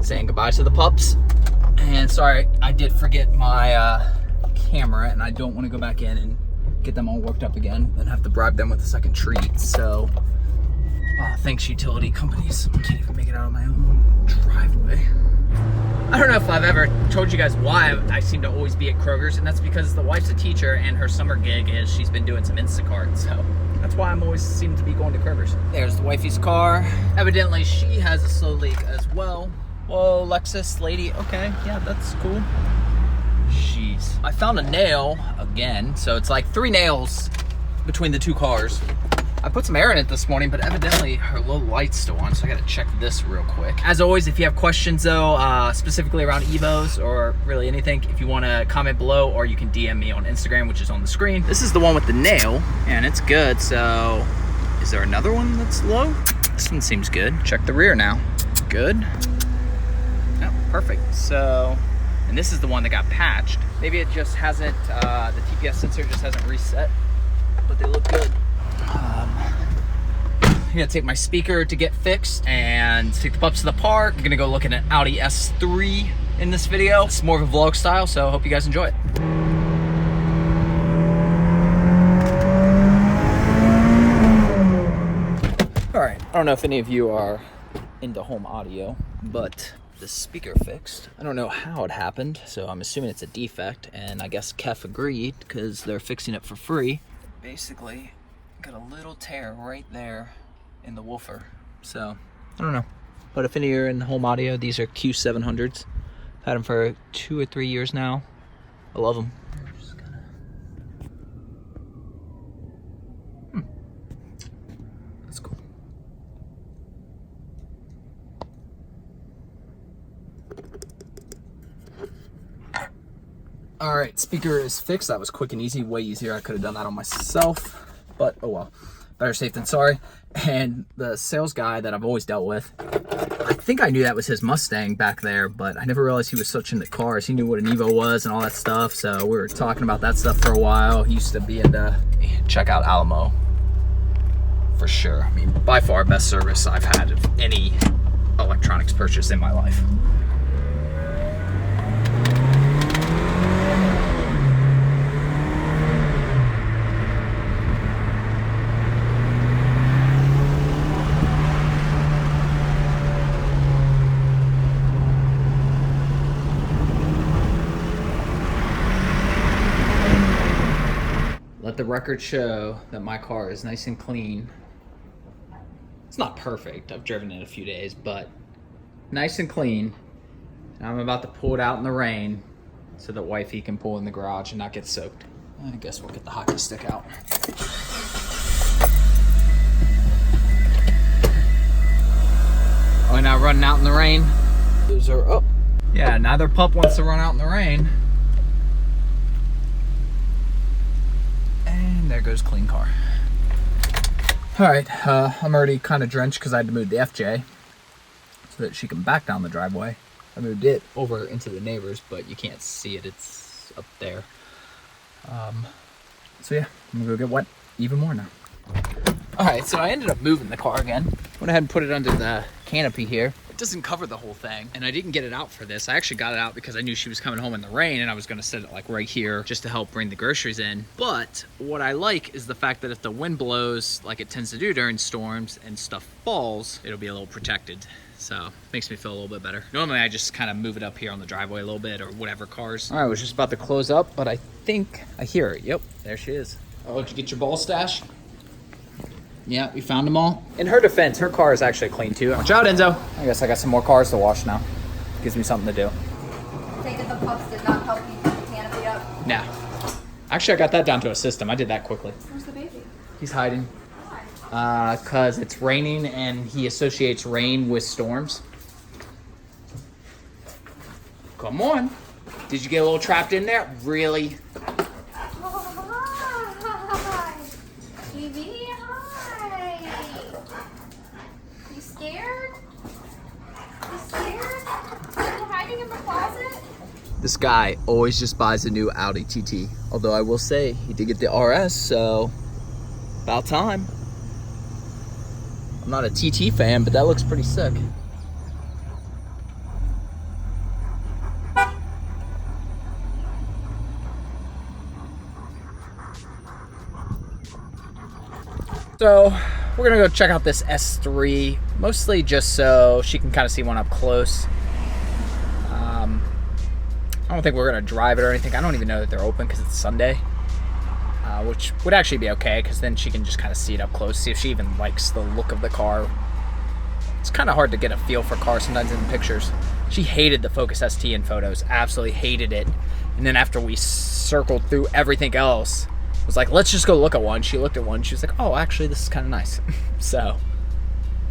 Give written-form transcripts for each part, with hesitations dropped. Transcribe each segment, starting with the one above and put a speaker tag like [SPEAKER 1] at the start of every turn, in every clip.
[SPEAKER 1] saying goodbye to the pups. And sorry, I did forget my camera, and I don't want to go back in and get them all worked up again and have to bribe them with a second treat. So, thanks utility companies. I can't even make it out of my own driveway. I don't know if I've ever told you guys why I seem to always be at Kroger's, and that's because the wife's a teacher and her summer gig is she's been doing some Instacart, so that's why I'm always seem to be going to Kroger's. There's the wifey's car. Evidently she has a slow leak as well. Whoa, Lexus lady, okay, yeah, that's cool. Jeez. I found a nail again, so it's like 3 nails between the 2 cars. I put some air in it this morning, but evidently her low light's still on, so I gotta check this real quick. As always, if you have questions though, specifically around Evos or really anything, if you wanna comment below, or you can DM me on Instagram, which is on the screen. This is the one with the nail, and it's good, so is there another one that's low? This one seems good. Check the rear now. Good. Oh, perfect. So, and this is the one that got patched. Maybe it just hasn't, the TPS sensor just hasn't reset, but they look good. I'm gonna take my speaker to get fixed and take the pups to the park. I'm gonna go look at an Audi S3 in this video. It's more of a vlog style, so I hope you guys enjoy it. All right, I don't know if any of you are into home audio, but the speaker fixed. I don't know how it happened, so I'm assuming it's a defect, and I guess Kef agreed because they're fixing it for free. Basically, got a little tear right there in the woofer, so I don't know. But if any of you are in home audio, these are Q700s. I've had them for 2 or 3 years now. I love them. Just gonna... That's cool. All right, speaker is fixed. That was quick and easy, way easier. I could have done that on myself, but oh well. Better safe than sorry. And the sales guy that I've always dealt with, I think I knew that was his Mustang back there, but I never realized he was such into cars. He knew what an Evo was and all that stuff, so we were talking about that stuff for a while. He used to be into, check out Alamo, for sure. I mean, by far best service I've had of any electronics purchase in my life. Let the record show that my car is nice and clean. It's not perfect, I've driven it a few days, but nice and clean. And I'm about to pull it out in the rain so that wifey can pull in the garage and not get soaked. I guess we'll get the hockey stick out. Oh, now running out in the rain. Those are, oh. Yeah, neither pup wants to run out in the rain. There goes clean car. All right, I'm already kind of drenched because I had to move the FJ so that she can back down the driveway. I moved it over into the neighbors, but you can't see it, it's up there. So yeah, I'm gonna go get wet even more now. All right, so I ended up moving the car again. Went ahead and put it under the canopy here. It doesn't cover the whole thing, and I didn't get it out for this. I actually got it out because I knew she was coming home in the rain, and I was gonna set it like right here just to help bring the groceries in. But what I like is the fact that if the wind blows like it tends to do during storms and stuff falls, it'll be a little protected. So makes me feel a little bit better. Normally I just kind of move it up here on the driveway a little bit or whatever cars. All right, I was just about to close up, but I think I hear her. Yep, there she is. Oh, did you get your ball stash? Yeah, we found them all. In her defense, her car is actually clean too. Watch out, Enzo. I guess I got some more cars to wash now. Gives me something to do.
[SPEAKER 2] Take it the pups did not help you put the canopy up?
[SPEAKER 1] Nah. Actually, I got that down to a system. I did that quickly.
[SPEAKER 2] Where's the baby?
[SPEAKER 1] He's hiding. Why? Cause it's raining and he associates rain with storms. Come on. Did you get a little trapped in there? Really?
[SPEAKER 2] Hi. Baby, hi. You scared? You scared? Are you hiding in the closet?
[SPEAKER 1] This guy always just buys a new Audi TT. Although I will say he did get the RS, so about time. I'm not a TT fan, but that looks pretty sick. So we're gonna go check out this S3, mostly just so she can kind of see one up close. I don't think we're gonna drive it or anything. I don't even know that they're open because it's Sunday, which would actually be okay because then she can just kind of see it up close, see if she even likes the look of the car. It's kind of hard to get a feel for cars sometimes in the pictures. She hated the Focus ST in photos, absolutely hated it. And then after we circled through everything else, was like, let's just go look at one. She looked at one. She was like, oh, actually, this is kind of nice. So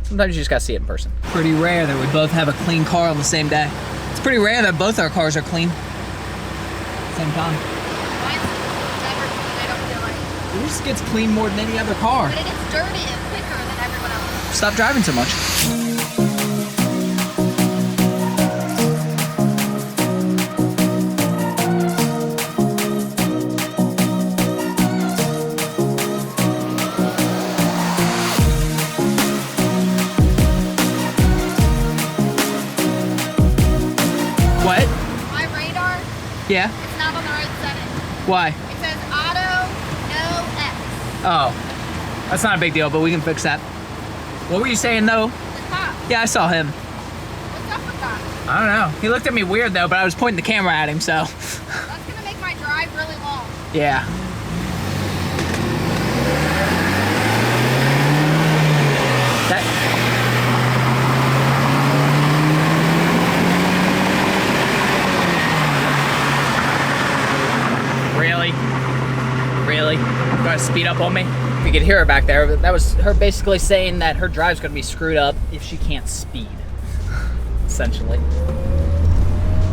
[SPEAKER 1] sometimes you just got to see it in person. Pretty rare that we both have a clean car on the same day. It's pretty rare that both our cars are clean. Same time.
[SPEAKER 2] Mine's never clean, I don't feel like.
[SPEAKER 1] Yours gets clean more than any other car.
[SPEAKER 2] But it gets dirty and quicker than everyone else.
[SPEAKER 1] Stop driving so much. What?
[SPEAKER 2] My radar,
[SPEAKER 1] Yeah?
[SPEAKER 2] it's not on the right setting.
[SPEAKER 1] Why?
[SPEAKER 2] It says auto, no X.
[SPEAKER 1] Oh, that's not a big deal, but we can fix that. What were you saying though?
[SPEAKER 2] The cop.
[SPEAKER 1] Yeah, I saw him.
[SPEAKER 2] What's up with that?
[SPEAKER 1] I don't know. He looked at me weird though, but I was pointing the camera at him, so.
[SPEAKER 2] That's gonna make my drive really long.
[SPEAKER 1] Yeah. Really? Really? You gotta speed up on me? If you could hear her back there, that was her basically saying that her drive's gonna be screwed up if she can't speed, essentially.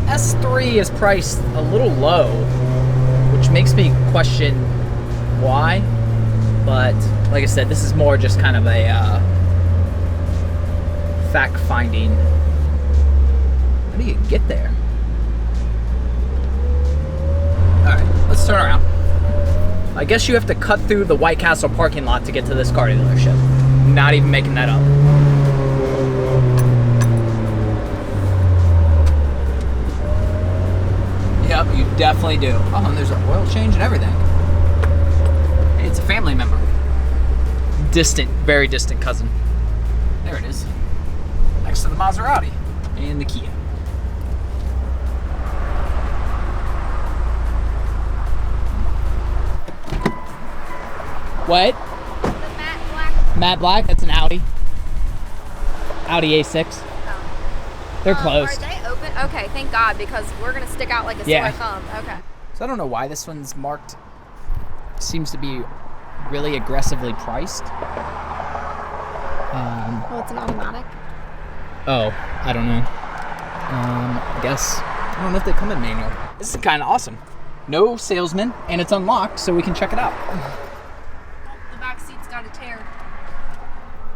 [SPEAKER 1] S3 is priced a little low, which makes me question why, but like I said, this is more just kind of a fact-finding. How do you get there? Alright, let's turn around. I guess you have to cut through the White Castle parking lot to get to this car dealership. Not even making that up. Yep, you definitely do. Oh, and there's an oil change and everything. Hey, it's a family member. Distant, very distant cousin. There it is. Next to the Maserati and the Kia. What?
[SPEAKER 2] The matte black.
[SPEAKER 1] Matte black? That's an Audi. Audi A6.
[SPEAKER 2] Oh.
[SPEAKER 1] They're closed.
[SPEAKER 2] Are they open? Okay, thank God, because we're gonna stick out like a sore thumb. Okay.
[SPEAKER 1] So I don't know why this one's marked. Seems to be really aggressively priced.
[SPEAKER 2] Well, it's an automatic.
[SPEAKER 1] Oh, I don't know. I guess. I don't know if they come in manual. This is kind of awesome. No salesman, and it's unlocked, so we can check it out.
[SPEAKER 2] The back seat's got a tear.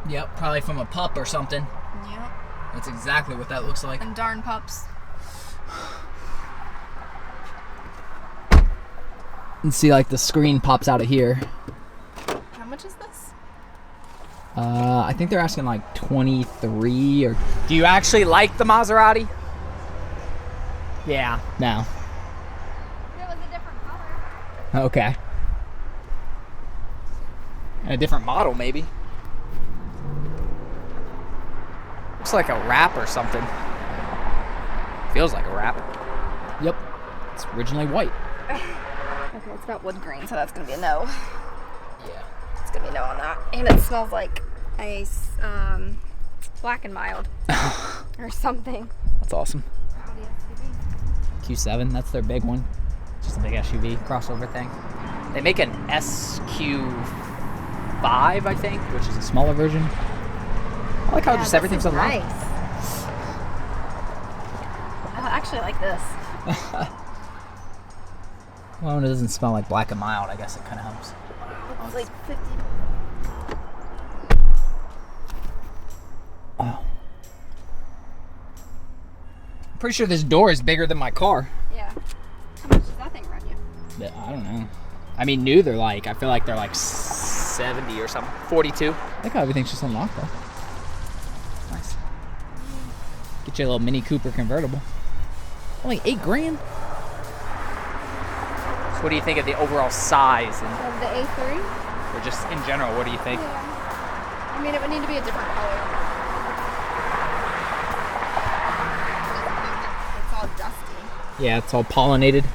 [SPEAKER 1] Yep, probably from a pup or something.
[SPEAKER 2] Yep.
[SPEAKER 1] That's exactly what that looks like.
[SPEAKER 2] And darn pups.
[SPEAKER 1] And see, like, the screen pops out of here.
[SPEAKER 2] How much is this?
[SPEAKER 1] I think they're asking like 23 or... Do you actually like the Maserati? Yeah. No.
[SPEAKER 2] If it was a different color.
[SPEAKER 1] Okay. A different model, maybe. Looks like a wrap or something. Feels like a wrap. Yep. It's originally white.
[SPEAKER 2] Okay, it's got wood grain, so that's gonna be a no.
[SPEAKER 1] Yeah.
[SPEAKER 2] It's gonna be a no on that. And it smells like a Black and Mild or something.
[SPEAKER 1] That's awesome.
[SPEAKER 2] Audi S3.
[SPEAKER 1] Q7, that's their big one. Just a big SUV crossover thing. They make an SQ5, I think, which is a smaller version. I like how just everything's unlocked.
[SPEAKER 2] Nice. I actually like this.
[SPEAKER 1] Well, when it doesn't smell like Black and Mild, I guess it kind of helps.
[SPEAKER 2] It's like 50.
[SPEAKER 1] Oh. I'm pretty sure this door is bigger than my car.
[SPEAKER 2] Yeah. How much does that thing run you?
[SPEAKER 1] I don't know. I mean, new, they're like, I feel like they're like 70 or something. 42. I think how everything's just unlocked though. Nice. Get you a little Mini Cooper convertible. Only $8,000. So what do you think of the overall size and
[SPEAKER 2] Of the A3?
[SPEAKER 1] or just in general? What do you think?
[SPEAKER 2] Yeah. I mean, it would need to be a different color. It's all dusty.
[SPEAKER 1] Yeah, it's all pollinated.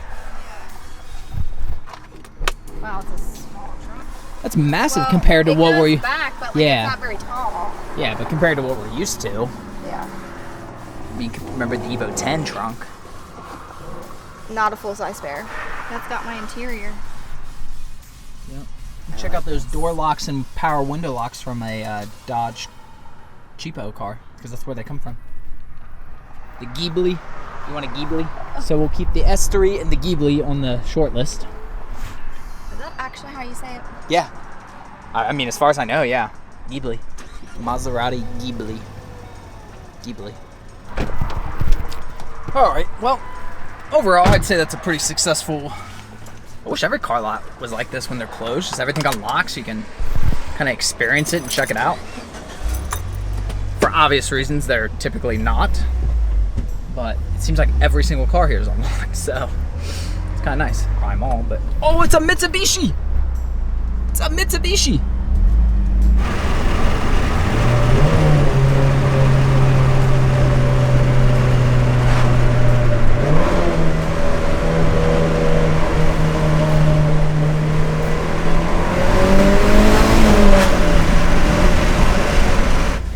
[SPEAKER 2] Wow, it's a small truck.
[SPEAKER 1] That's massive
[SPEAKER 2] Well,
[SPEAKER 1] compared to
[SPEAKER 2] it
[SPEAKER 1] what
[SPEAKER 2] goes
[SPEAKER 1] we're
[SPEAKER 2] back, but like,
[SPEAKER 1] Yeah.
[SPEAKER 2] it's not very tall.
[SPEAKER 1] yeah, but compared to what we're used to.
[SPEAKER 2] Yeah.
[SPEAKER 1] I mean, remember the Evo 10 trunk?
[SPEAKER 2] Not a full-size spare. That's got my interior.
[SPEAKER 1] Yep. Check out those door locks and power window locks from a Dodge cheapo car, because that's where they come from. The Ghibli. You want a Ghibli? So we'll keep the S3 and the Ghibli on the short list.
[SPEAKER 2] Is that actually how you say it?
[SPEAKER 1] Yeah. I mean, as far as I know, yeah. Ghibli. Maserati Ghibli. Ghibli. All right. Well, overall, I'd say that's a pretty successful. I wish every car lot was like this when they're closed. Just everything on lock so you can kind of experience it and check it out. For obvious reasons, they're typically not. But it seems like every single car here is on lock, so it's kind of nice. Buy them all, but oh, it's a Mitsubishi! It's a Mitsubishi!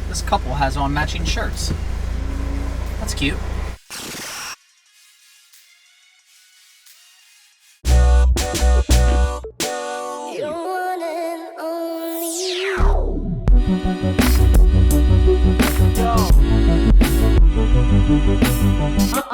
[SPEAKER 1] This couple has on matching shirts. That's cute.
[SPEAKER 3] Uh-oh.